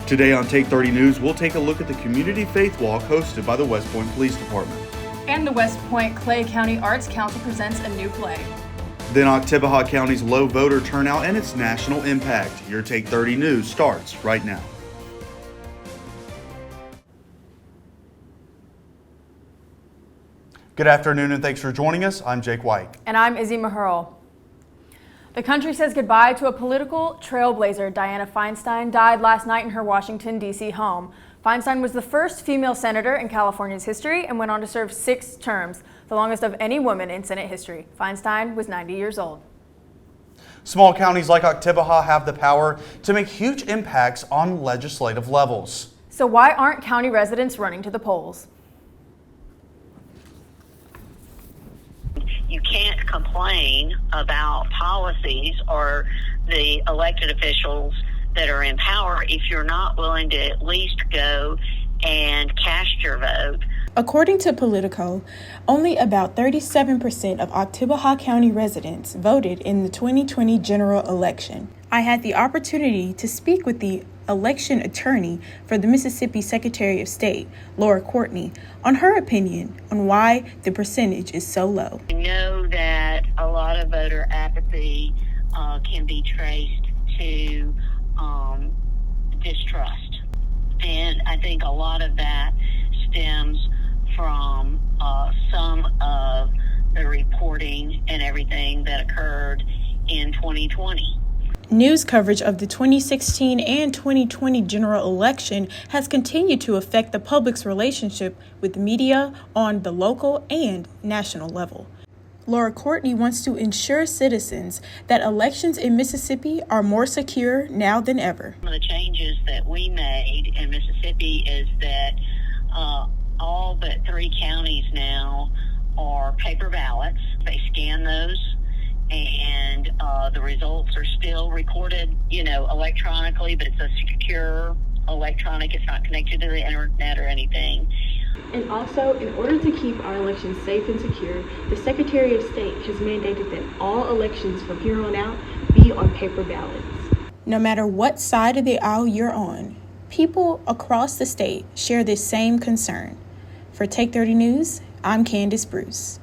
Today on Take 30 News, we'll take a look at the Community Faith Walk hosted by the West Point Police Department. And the West Point Clay County Arts Council presents a new play. Then Oktibbeha County's low voter turnout and its national impact. Your Take 30 News starts right now. Good afternoon and thanks for joining us. I'm Jake White. And I'm Izzy Mecherle. The country says goodbye to a political trailblazer. Dianna Feinstein died last night in her Washington, D.C. home. Feinstein was the first female senator in California's history and went on to serve 6 terms, the longest of any woman in Senate history. Feinstein was 90 years old. Small counties like Oktibbeha have the power to make huge impacts on legislative levels. So why aren't county residents running to the polls? You can't complain about policies or the elected officials that are in power if you're not willing to at least go and cast your vote. According to Politico, only about 37% of Oktibbeha County residents voted in the 2020 general election. I had the opportunity to speak with the election attorney for the Mississippi Secretary of State, Laura Courtney, on her opinion on why the percentage is so low. I know that a lot of voter apathy can be traced to distrust. And I think a lot of that stems from some of the reporting and everything that occurred in 2020. News coverage of the 2016 and 2020 general election has continued to affect the public's relationship with media on the local and national level. Laura Courtney wants to ensure citizens that elections in Mississippi are more secure now than ever. One of the changes that we made in Mississippi is that all but 3 counties now are paper ballots. They scan those, and the results are still recorded, electronically, but it's a secure electronic. It's not connected to the internet or anything. And also, in order to keep our elections safe and secure, the Secretary of State has mandated that all elections from here on out be on paper ballots. No matter what side of the aisle you're on, people across the state share this same concern. For Take 30 News, I'm Candice Bruce.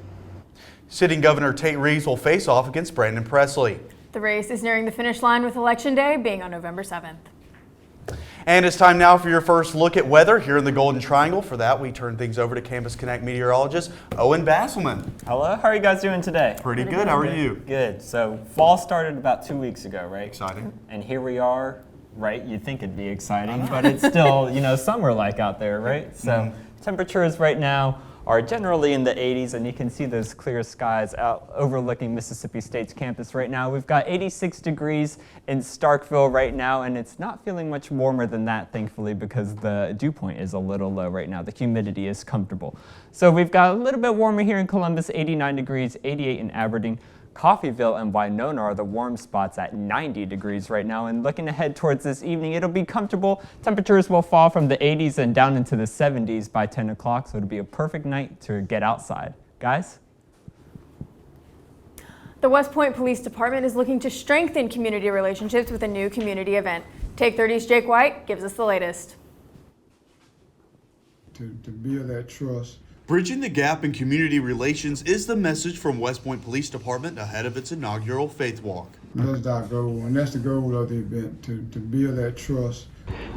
Sitting Governor Teirrah will face off against Brandon Presley. The race is nearing the finish line with Election Day being on November 7th. And it's time now for your first look at weather here in the Golden Triangle. For that, we turn things over to Campus Connect meteorologist Owen Basselman. Hello, how are you guys doing today? Pretty good. How are you? Good. So fall started about 2 weeks ago, right? Exciting. And here we are, right? You'd think it'd be exciting, but it's still, summer-like out there, right? So temperatures right now are generally in the 80s, and you can see those clear skies out overlooking Mississippi State's campus right now. We've got 86 degrees in Starkville right now, and it's not feeling much warmer than that, thankfully, because the dew point is a little low right now. The humidity is comfortable. So we've got a little bit warmer here in Columbus, 89 degrees, 88 in Aberdeen. Coffeyville and Winona are the warm spots at 90 degrees right now, and looking ahead towards this evening, it'll be comfortable. Temperatures will fall from the 80s and down into the 70s by 10 o'clock, so it'll be a perfect night to get outside. Guys? The West Point Police Department is looking to strengthen community relationships with a new community event. Take 30's Jake White gives us the latest. To build that trust. Bridging the gap in community relations is the message from West Point Police Department ahead of its inaugural Faith Walk. That's our goal, and that's the goal of the event, to build that trust.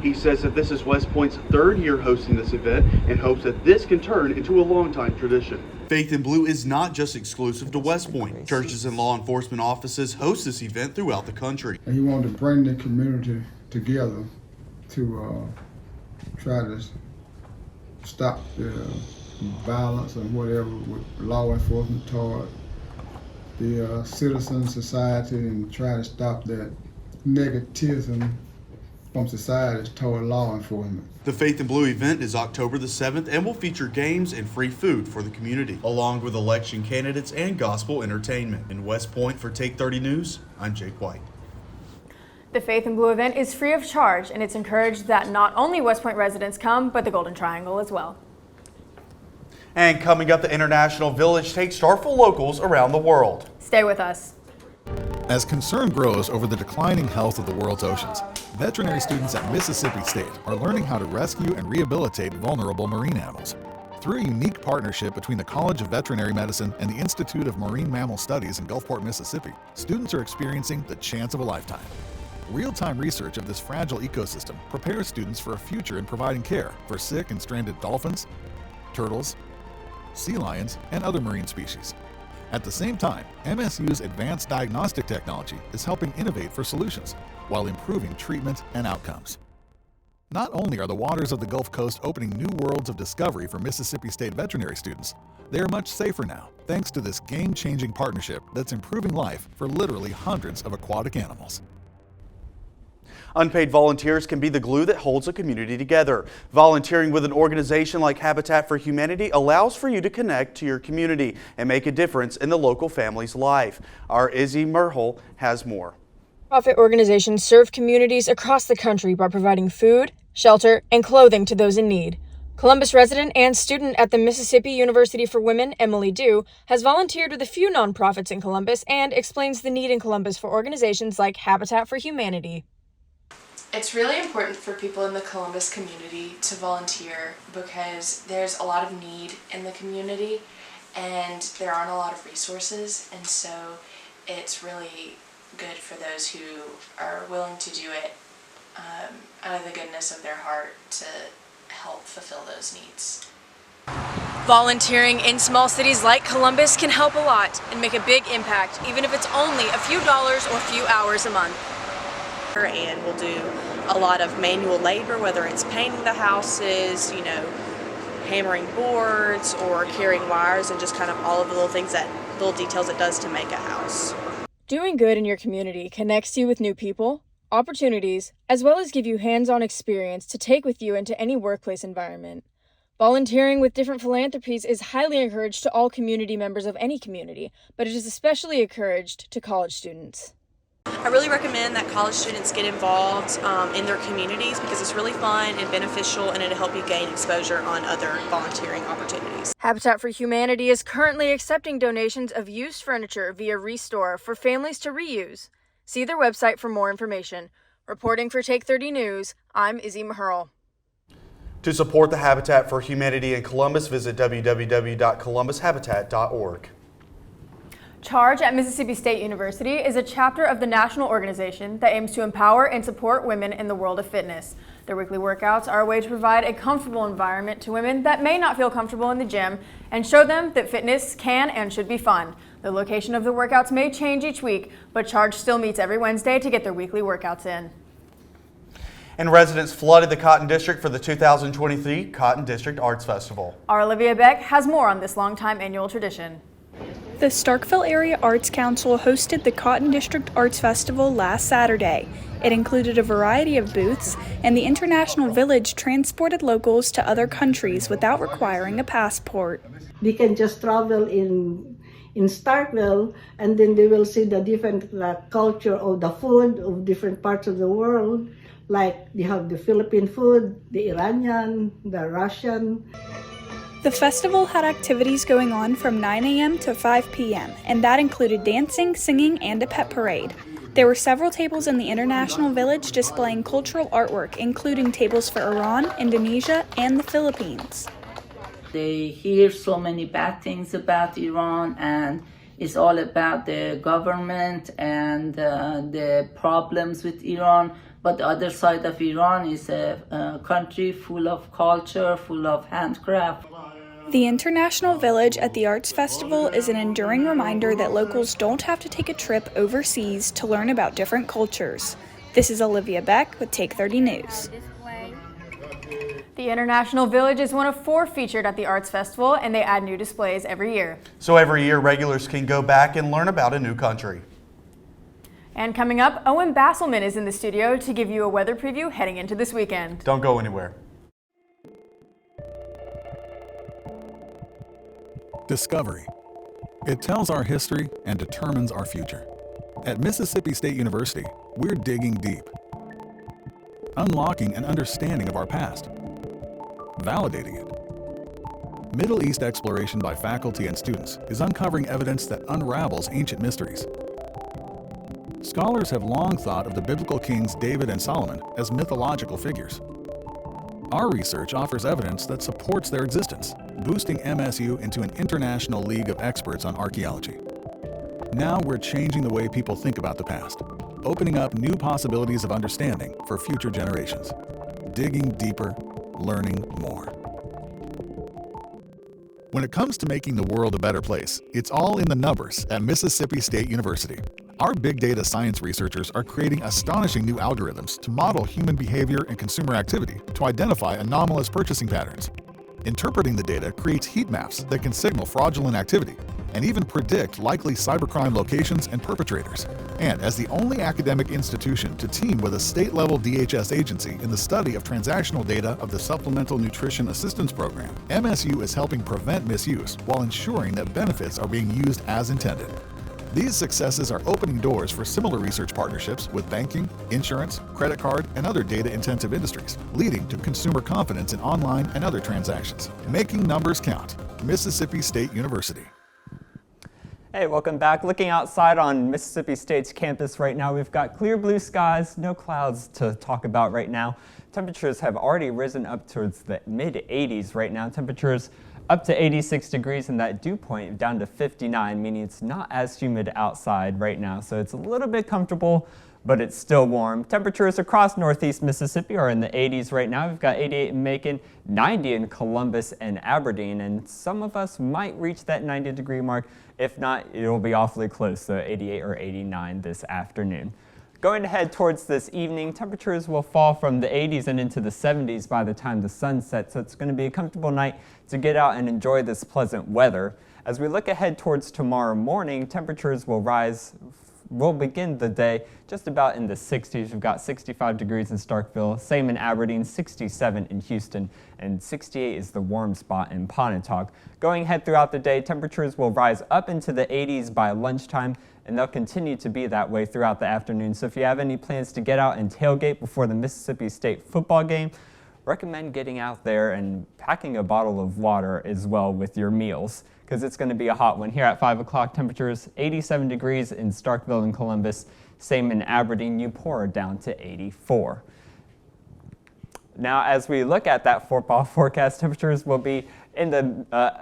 He says that this is West Point's 3rd year hosting this event and hopes that this can turn into a long-time tradition. Faith in Blue is not just exclusive to West Point. Churches and law enforcement offices host this event throughout the country. And he wanted to bring the community together to try to stop the violence and whatever with law enforcement toward the citizen society, and try to stop that negativism from society toward law enforcement. The Faith in Blue event is October the 7th and will feature games and free food for the community, along with election candidates and gospel entertainment. In West Point, for Take 30 News, I'm Jake White. The Faith in Blue event is free of charge, and it's encouraged that not only West Point residents come, but the Golden Triangle as well. And coming up, the International Village takes Starkville locals around the world. Stay with us. As concern grows over the declining health of the world's oceans, veterinary students at Mississippi State are learning how to rescue and rehabilitate vulnerable marine animals. Through a unique partnership between the College of Veterinary Medicine and the Institute of Marine Mammal Studies in Gulfport, Mississippi, students are experiencing the chance of a lifetime. Real-time research of this fragile ecosystem prepares students for a future in providing care for sick and stranded dolphins, turtles, sea lions, and other marine species. At the same time, MSU's advanced diagnostic technology is helping innovate for solutions while improving treatment and outcomes. Not only are the waters of the Gulf Coast opening new worlds of discovery for Mississippi State veterinary students, they are much safer now thanks to this game-changing partnership that's improving life for literally hundreds of aquatic animals. Unpaid volunteers can be the glue that holds a community together. Volunteering with an organization like Habitat for Humanity allows for you to connect to your community and make a difference in the local family's life. Our Izzy Mecherle has more. Nonprofit organizations serve communities across the country by providing food, shelter, and clothing to those in need. Columbus resident and student at the Mississippi University for Women, Emily Dew, has volunteered with a few nonprofits in Columbus and explains the need in Columbus for organizations like Habitat for Humanity. It's really important for people in the Columbus community to volunteer because there's a lot of need in the community and there aren't a lot of resources, and so it's really good for those who are willing to do it out of the goodness of their heart to help fulfill those needs. Volunteering in small cities like Columbus can help a lot and make a big impact, even if it's only a few dollars or a few hours a month. And we'll do a lot of manual labor, whether it's painting the houses, hammering boards or carrying wires, and just kind of all of the little details it does to make a house. Doing good in your community connects you with new people, opportunities, as well as give you hands-on experience to take with you into any workplace environment. Volunteering with different philanthropies is highly encouraged to all community members of any community, but it is especially encouraged to college students. I really recommend that college students get involved in their communities because it's really fun and beneficial, and it'll help you gain exposure on other volunteering opportunities. Habitat for Humanity is currently accepting donations of used furniture via Restore for families to reuse. See their website for more information. Reporting for Take 30 News, I'm Izzy Mecherle. To support the Habitat for Humanity in Columbus, visit www.columbushabitat.org. Charge at Mississippi State University is a chapter of the national organization that aims to empower and support women in the world of fitness. Their weekly workouts are a way to provide a comfortable environment to women that may not feel comfortable in the gym and show them that fitness can and should be fun. The location of the workouts may change each week, but Charge still meets every Wednesday to get their weekly workouts in. And residents flooded the Cotton District for the 2023 Cotton District Arts Festival. Our Olivia Beck has more on this longtime annual tradition. The Starkville Area Arts Council hosted the Cotton District Arts Festival last Saturday. It included a variety of booths, and the International Village transported locals to other countries without requiring a passport. They can just travel in Starkville, and then they will see the different culture of the food of different parts of the world. Like they have the Philippine food, the Iranian, the Russian. The festival had activities going on from 9 a.m. to 5 p.m., and that included dancing, singing, and a pet parade. There were several tables in the International Village displaying cultural artwork, including tables for Iran, Indonesia, and the Philippines. They hear so many bad things about Iran, and it's all about the government and the problems with Iran. But the other side of Iran is a country full of culture, full of handcraft. The International Village at the Arts Festival is an enduring reminder that locals don't have to take a trip overseas to learn about different cultures. This is Olivia Beck with Take 30 News. The International Village is one of 4 featured at the Arts Festival, and they add new displays every year. So every year, regulars can go back and learn about a new country. And coming up, Owen Basselman is in the studio to give you a weather preview heading into this weekend. Don't go anywhere. Discovery. It tells our history and determines our future. At Mississippi State University, we're digging deep, unlocking an understanding of our past, validating it. Middle East exploration by faculty and students is uncovering evidence that unravels ancient mysteries. Scholars have long thought of the biblical kings David and Solomon as mythological figures. Our research offers evidence that supports their existence, boosting MSU into an international league of experts on archaeology. Now we're changing the way people think about the past, opening up new possibilities of understanding for future generations. Digging deeper, learning more. When it comes to making the world a better place, it's all in the numbers at Mississippi State University. Our big data science researchers are creating astonishing new algorithms to model human behavior and consumer activity to identify anomalous purchasing patterns. Interpreting the data creates heat maps that can signal fraudulent activity and even predict likely cybercrime locations and perpetrators. And as the only academic institution to team with a state-level DHS agency in the study of transactional data of the Supplemental Nutrition Assistance Program, MSU is helping prevent misuse while ensuring that benefits are being used as intended. These successes are opening doors for similar research partnerships with banking, insurance, credit card, and other data-intensive industries, leading to consumer confidence in online and other transactions. Making numbers count. Mississippi State University. Hey, welcome back. Looking outside on Mississippi State's campus right now, we've got clear blue skies, no clouds to talk about right now. Temperatures have already risen up towards the mid-80s right now. Temperatures up to 86 degrees and that dew point down to 59, meaning it's not as humid outside right now. So it's a little bit comfortable, but it's still warm. Temperatures across northeast Mississippi are in the 80s right now. We've got 88 in Macon, 90 in Columbus and Aberdeen, and some of us might reach that 90-degree mark. If not, it'll be awfully close, so 88 or 89 this afternoon. Going ahead towards this evening, temperatures will fall from the 80s and into the 70s by the time the sun sets, so it's going to be a comfortable night to get out and enjoy this pleasant weather. As we look ahead towards tomorrow morning, temperatures will rise. We'll begin the day just about in the 60s. We've got 65 degrees in Starkville, same in Aberdeen, 67 in Houston, and 68 is the warm spot in Pontotoc. Going ahead throughout the day, temperatures will rise up into the 80s by lunchtime, and they'll continue to be that way throughout the afternoon. So if you have any plans to get out and tailgate before the Mississippi State football game, recommend getting out there and packing a bottle of water as well with your meals, because it's going to be a hot one. Here at 5 o'clock, temperatures 87 degrees in Starkville and Columbus, same in Aberdeen, Newport down to 84. Now, as we look at that football forecast, temperatures will be in the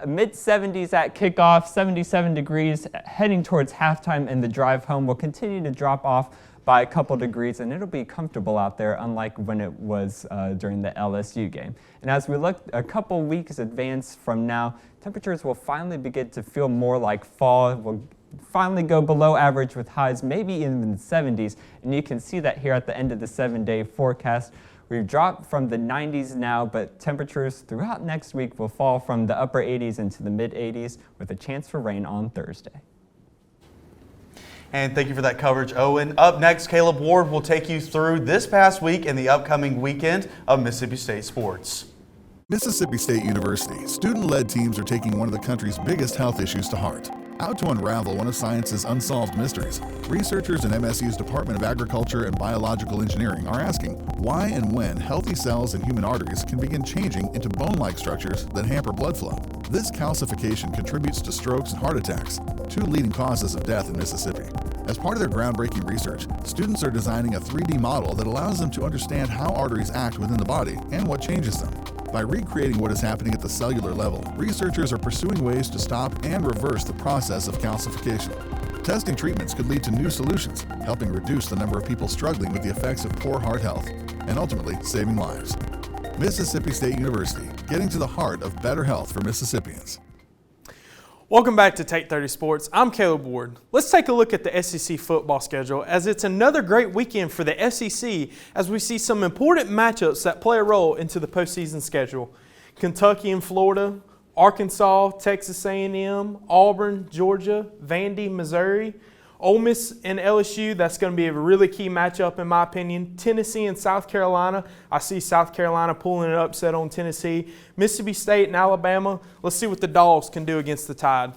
mid-70s at kickoff, 77 degrees heading towards halftime, and the drive home will continue to drop off by a couple degrees, and it'll be comfortable out there, unlike when it was during the LSU game. And as we look a couple weeks advance from now, temperatures will finally begin to feel more like fall. We'll finally go below average with highs maybe in the 70s, and you can see that here at the end of the 7-day forecast. We've dropped from the 90s now, but temperatures throughout next week will fall from the upper 80s into the mid-80s with a chance for rain on Thursday. And thank you for that coverage, Owen. Up next, Caleb Ward will take you through this past week and the upcoming weekend of Mississippi State sports. Mississippi State University, student-led teams are taking one of the country's biggest health issues to heart. Out to unravel one of science's unsolved mysteries, researchers in MSU's Department of Agriculture and Biological Engineering are asking why and when healthy cells in human arteries can begin changing into bone-like structures that hamper blood flow. This calcification contributes to strokes and heart attacks, two leading causes of death in Mississippi. As part of their groundbreaking research, students are designing a 3D model that allows them to understand how arteries act within the body and what changes them. By recreating what is happening at the cellular level, researchers are pursuing ways to stop and reverse the process of calcification. Testing treatments could lead to new solutions, helping reduce the number of people struggling with the effects of poor heart health, and ultimately saving lives. Mississippi State University, getting to the heart of better health for Mississippians. Welcome back to Take 30 Sports. I'm Caleb Ward. Let's take a look at the SEC football schedule, as it's another great weekend for the SEC as we see some important matchups that play a role into the postseason schedule. Kentucky and Florida, Arkansas, Texas A&M, Auburn, Georgia, Vandy, Missouri, Ole Miss and LSU, that's going to be a really key matchup in my opinion. Tennessee and South Carolina, I see South Carolina pulling an upset on Tennessee. Mississippi State and Alabama, let's see what the Dogs can do against the Tide.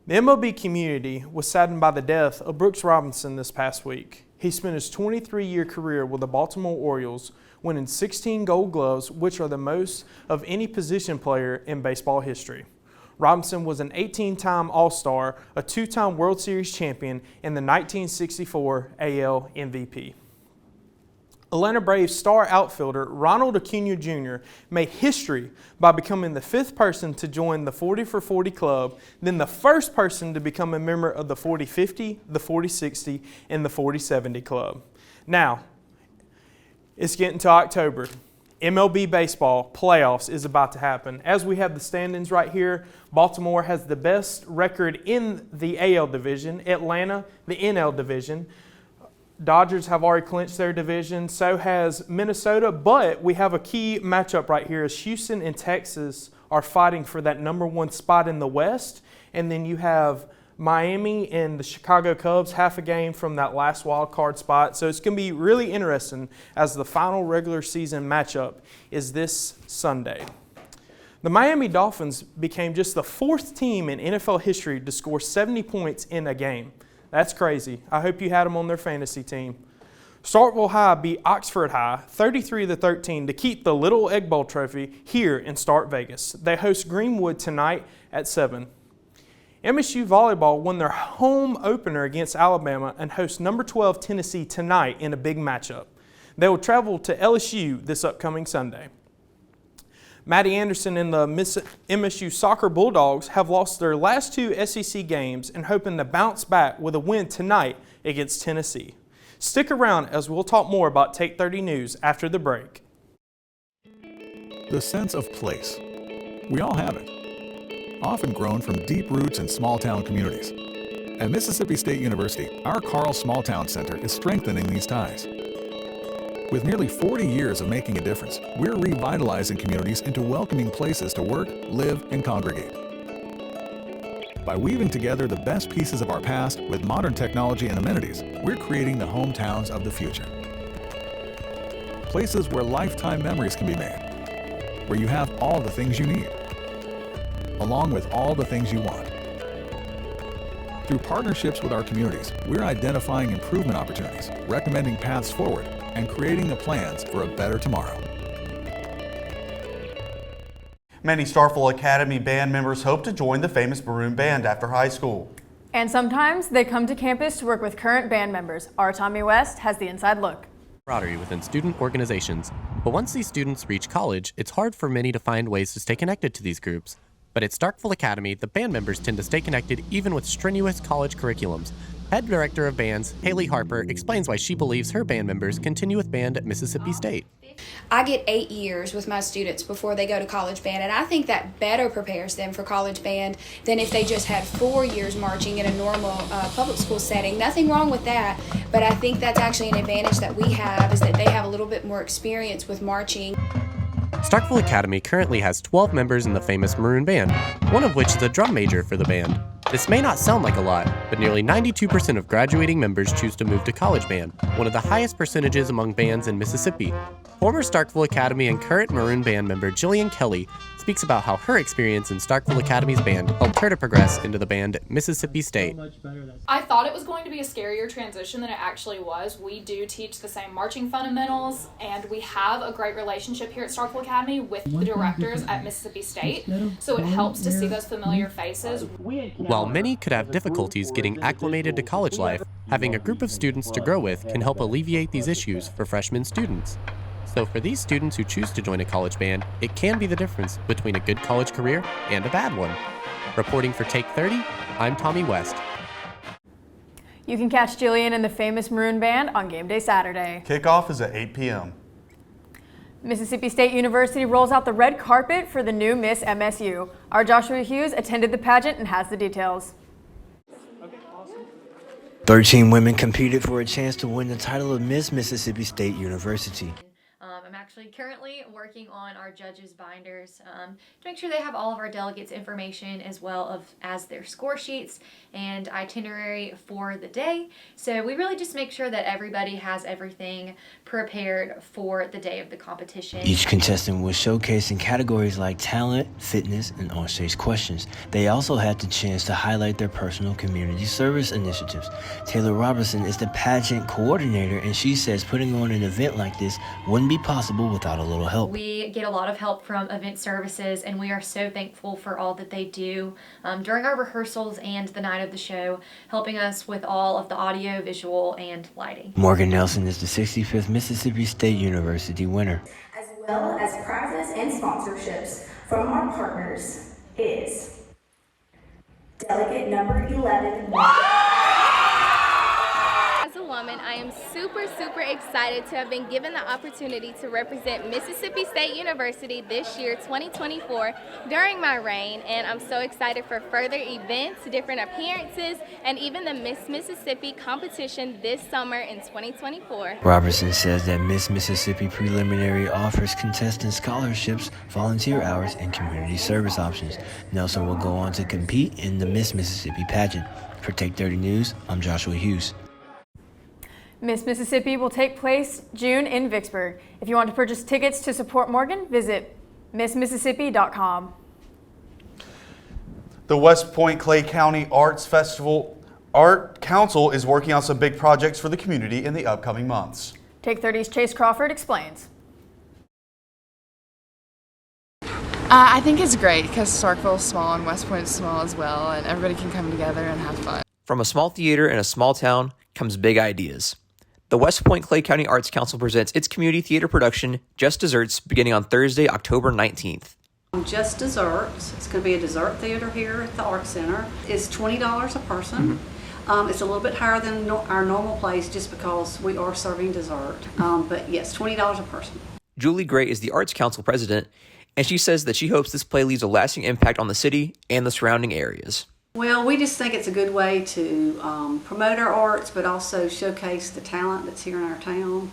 The MLB community was saddened by the death of Brooks Robinson this past week. He spent his 23-year career with the Baltimore Orioles, winning 16 Gold Gloves, which are the most of any position player in baseball history. Robinson was an 18-time All-Star, a 2-time World Series champion, and the 1964 AL MVP. Atlanta Braves star outfielder Ronald Acuna Jr. made history by becoming the 5th person to join the 40 for 40 club, then the 1st person to become a member of the 40-50, the 40-60, and the 40-70 club. Now, it's getting to October. MLB baseball playoffs is about to happen. As we have the standings right here, Baltimore has the best record in the AL division, Atlanta the NL division. Dodgers have already clinched their division, so has Minnesota, but we have a key matchup right here as Houston and Texas are fighting for that #1 spot in the West, and then you have Miami and the Chicago Cubs half a game from that last wild card spot. So it's going to be really interesting as the final regular season matchup is this Sunday. The Miami Dolphins became just the 4th team in NFL history to score 70 points in a game. That's crazy. I hope you had them on their fantasy team. Starkville High beat Oxford High 33-13 to keep the Little Egg Bowl trophy here in Stark Vegas. They host Greenwood tonight at 7. MSU Volleyball won their home opener against Alabama and host number 12 Tennessee tonight in a big matchup. They will travel to LSU this upcoming Sunday. Maddie Anderson and the MSU Soccer Bulldogs have lost their last 2 SEC games and hoping to bounce back with a win tonight against Tennessee. Stick around as we'll talk more about Take 30 News after the break. The sense of place. We all have it. Often grown from deep roots in small-town communities. At Mississippi State University, our Carl Small Town Center is strengthening these ties. With nearly 40 years of making a difference, we're revitalizing communities into welcoming places to work, live, and congregate. By weaving together the best pieces of our past with modern technology and amenities, we're creating the hometowns of the future. Places where lifetime memories can be made, where you have all the things you need, along with all the things you want. Through partnerships with our communities, we're identifying improvement opportunities, recommending paths forward, and creating the plans for a better tomorrow. Many Starkville Academy band members hope to join the famous Maroon Band after high school. And sometimes they come to campus to work with current band members. Our Tommy West has the inside look. Camaraderie within student organizations. But once these students reach college, it's hard for many to find ways to stay connected to these groups. But at Starkville Academy, the band members tend to stay connected even with strenuous college curriculums. Head Director of Bands, Haley Harper, explains why she believes her band members continue with band at Mississippi State. I get 8 years with my students before they go to college band, and I think that better prepares them for college band than if they just had 4 years marching in a normal public school setting. Nothing wrong with that, but I think that's actually an advantage that we have, is that they have a little bit more experience with marching. Starkville Academy currently has 12 members in the famous Maroon Band, one of which is a drum major for the band. This may not sound like a lot, but nearly 92% of graduating members choose to move to college band, one of the highest percentages among bands in Mississippi. Former Starkville Academy and current Maroon Band member Jillian Kelly speaks about how her experience in Starkville Academy's band helped her to progress into the band at Mississippi State. I thought it was going to be a scarier transition than it actually was. We do teach the same marching fundamentals, and we have a great relationship here at Starkville Academy with the directors at Mississippi State, so it helps to see those familiar faces. While many could have difficulties getting acclimated to college life, having a group of students to grow with can help alleviate these issues for freshman students. So for these students who choose to join a college band, it can be the difference between a good college career and a bad one. Reporting for Take 30, I'm Tommy West. You can catch Jillian and the famous Maroon Band on Game Day Saturday. Kickoff is at 8 p.m. Mississippi State University rolls out the red carpet for the new Miss MSU. Our Joshua Hughes attended the pageant and has the details. 13 women competed for a chance to win the title of Miss Mississippi State University. I'm actually currently working on our judges' binders to make sure they have all of our delegates' information as well as their score sheets and itinerary for the day. So we really just make sure that everybody has everything prepared for the day of the competition. Each contestant was showcased in categories like talent, fitness, and on-stage questions. They also had the chance to highlight their personal community service initiatives. Taylor Robertson is the pageant coordinator, and she says putting on an event like this wouldn't be possible impossible without a little help. We get a lot of help from event services, and we are so thankful for all that they do during our rehearsals and the night of the show, helping us with all of the audio, visual, and lighting. Morgan Nelson is the 65th Mississippi State University winner. As well as prizes and sponsorships from our partners is delegate number 11. As a woman, I am super excited to have been given the opportunity to represent Mississippi State University this year, 2024, during my reign, and I'm so excited for further events, different appearances, and even the Miss Mississippi competition this summer in 2024. Robertson says that Miss Mississippi Preliminary offers contestant scholarships, volunteer hours, and community service options. Nelson will go on to compete in the Miss Mississippi pageant. For Take 30 News, I'm Joshua Hughes. Miss Mississippi will take place June in Vicksburg. If you want to purchase tickets to support Morgan, visit missmississippi.com. The West Point Clay County Arts Festival Art Council is working on some big projects for the community in the upcoming months. Take 30's Chase Crawford explains. I think it's great because Starkville is small and West Point is small as well, and everybody can come together and have fun. From a small theater in a small town comes big ideas. The West Point Clay County Arts Council presents its community theater production, Just Desserts, beginning on Thursday, October 19th. Just Desserts, it's going to be a dessert theater here at the Art Center. It's $20 a person. It's a little bit higher than our normal place just because we are serving dessert. But yes, $20 a person. Julie Gray is the Arts Council president, and she says that she hopes this play leaves a lasting impact on the city and the surrounding areas. Well, we just think it's a good way to promote our arts, but also showcase the talent that's here in our town.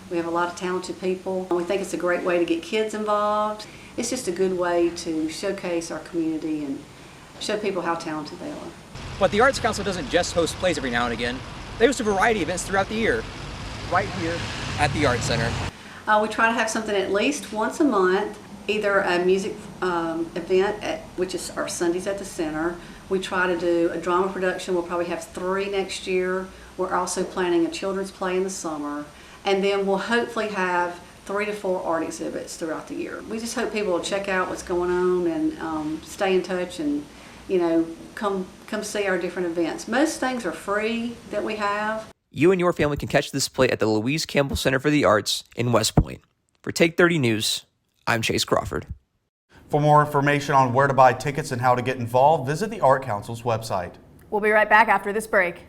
We have a lot of talented people. We think it's a great way to get kids involved. It's just a good way to showcase our community and show people how talented they are. But the Arts Council doesn't just host plays every now and again. They host a variety of events throughout the year, right here at the Arts Center. We try to have something at least once a month, either a music event, which is our Sundays at the Center. We try to do a drama production. We'll probably have 3 next year. We're also planning a children's play in the summer. And then we'll hopefully have 3 to 4 art exhibits throughout the year. We just hope people will check out what's going on and stay in touch and, you know, come see our different events. Most things are free that we have. You and your family can catch this play at the Louise Campbell Center for the Arts in West Point. For Take 30 News, I'm Chase Crawford. For more information on where to buy tickets and how to get involved, visit the Art Council's website. We'll be right back after this break.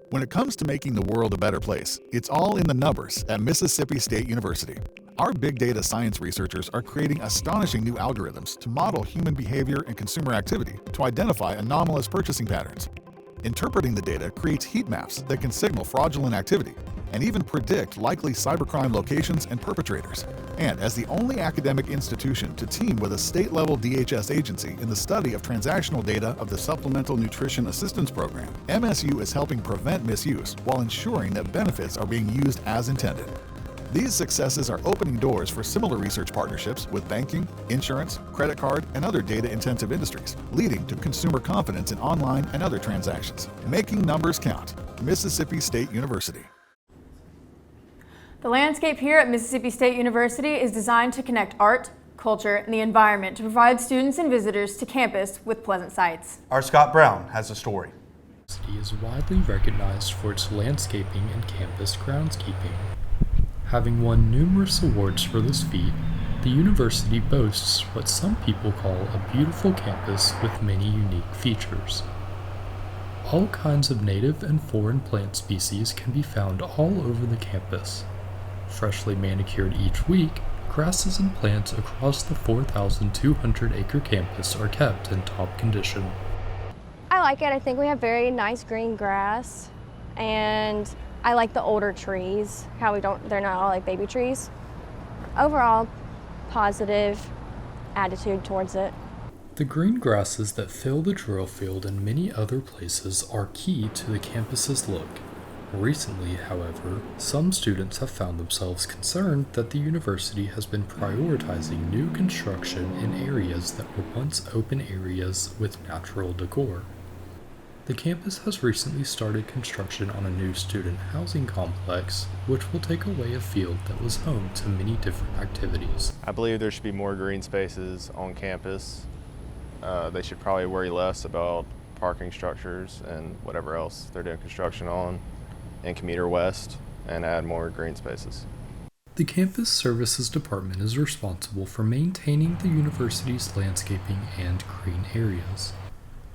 When it comes to making the world a better place, it's all in the numbers at Mississippi State University. Our big data science researchers are creating astonishing new algorithms to model human behavior and consumer activity to identify anomalous purchasing patterns. Interpreting the data creates heat maps that can signal fraudulent activity and even predict likely cybercrime locations and perpetrators. And as the only academic institution to team with a state-level DHS agency in the study of transactional data of the Supplemental Nutrition Assistance Program, MSU is helping prevent misuse while ensuring that benefits are being used as intended. These successes are opening doors for similar research partnerships with banking, insurance, credit card, and other data-intensive industries, leading to consumer confidence in online and other transactions. Making numbers count. Mississippi State University. The landscape here at Mississippi State University is designed to connect art, culture, and the environment to provide students and visitors to campus with pleasant sights. Our Scott Brown has a story. The university is widely recognized for its landscaping and campus groundskeeping. Having won numerous awards for this feat, the university boasts what some people call a beautiful campus with many unique features. All kinds of native and foreign plant species can be found all over the campus. Freshly manicured each week, grasses and plants across the 4,200-acre campus are kept in top condition. I like it. I think we have very nice green grass, and I like the older trees, they're not all like baby trees. Overall, positive attitude towards it. The green grasses that fill the drill field and many other places are key to the campus's look. Recently, however, some students have found themselves concerned that the university has been prioritizing new construction in areas that were once open areas with natural decor. The campus has recently started construction on a new student housing complex, which will take away a field that was home to many different activities. I believe there should be more green spaces on campus. They should probably worry less about parking structures and whatever else they're doing construction on in Commuter West and add more green spaces. The Campus Services Department is responsible for maintaining the university's landscaping and green areas.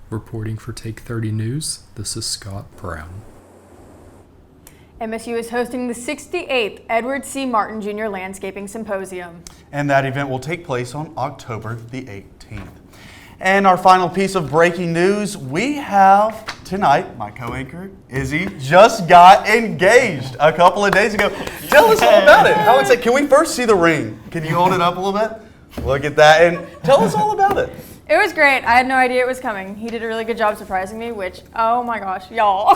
Reporting for Take 30 News, this is Scott Brown. MSU is hosting the 68th Edward C. Martin Jr. Landscaping Symposium. And that event will take place on October the 18th. And our final piece of breaking news, we have tonight, my co-anchor, Izzy, just got engaged a couple of days ago. Tell us all about it. How excited. Can we first see the ring? Can you hold it up a little bit? Look at that. And tell us all about it. It was great. I had no idea it was coming. He did a really good job surprising me, which, oh my gosh, y'all.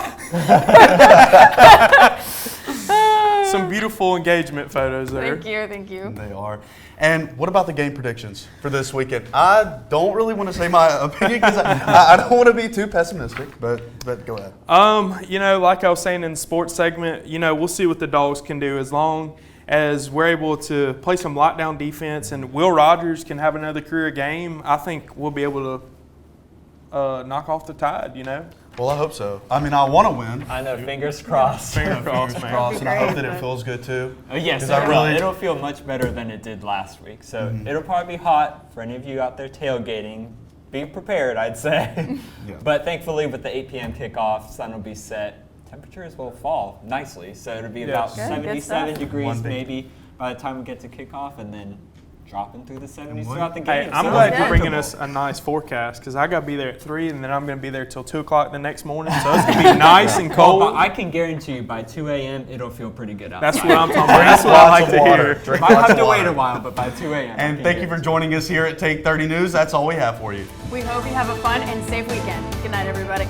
Some beautiful engagement photos there. Thank you. They are. And what about the game predictions for this weekend? I don't really want to say my opinion because I don't want to be too pessimistic, but go ahead. You know, like I was saying in the sports segment, you know, we'll see what the Dogs can do as long as we're able to play some lockdown defense and Will Rogers can have another career game. I think we'll be able to knock off the Tide, you know. Well, I hope so. I mean, I want to win. I know, fingers crossed. Fingers crossed, man. And I hope that it feels good too. Oh, yes, it'll feel much better than it did last week. So it'll probably be hot for any of you out there tailgating. Be prepared, I'd say. But thankfully, with the 8 p.m. kickoff, sun will be set. Temperatures will fall nicely. So it'll be about 77 degrees maybe by the time we get to kickoff, and then dropping through the 70s throughout the game. Hey, I'm glad you're bringing us a nice forecast because I got to be there at 3 and then I'm going to be there till 2 o'clock the next morning. So it's going to be nice and cold. Well, I can guarantee you by 2 a.m. it'll feel pretty good outside. That's what I'm talking about. That's what I like to hear. Might have to wait a while, but by 2 a.m. And thank you for joining us here at Take 30 News. That's all we have for you. We hope you have a fun and safe weekend. Good night, everybody.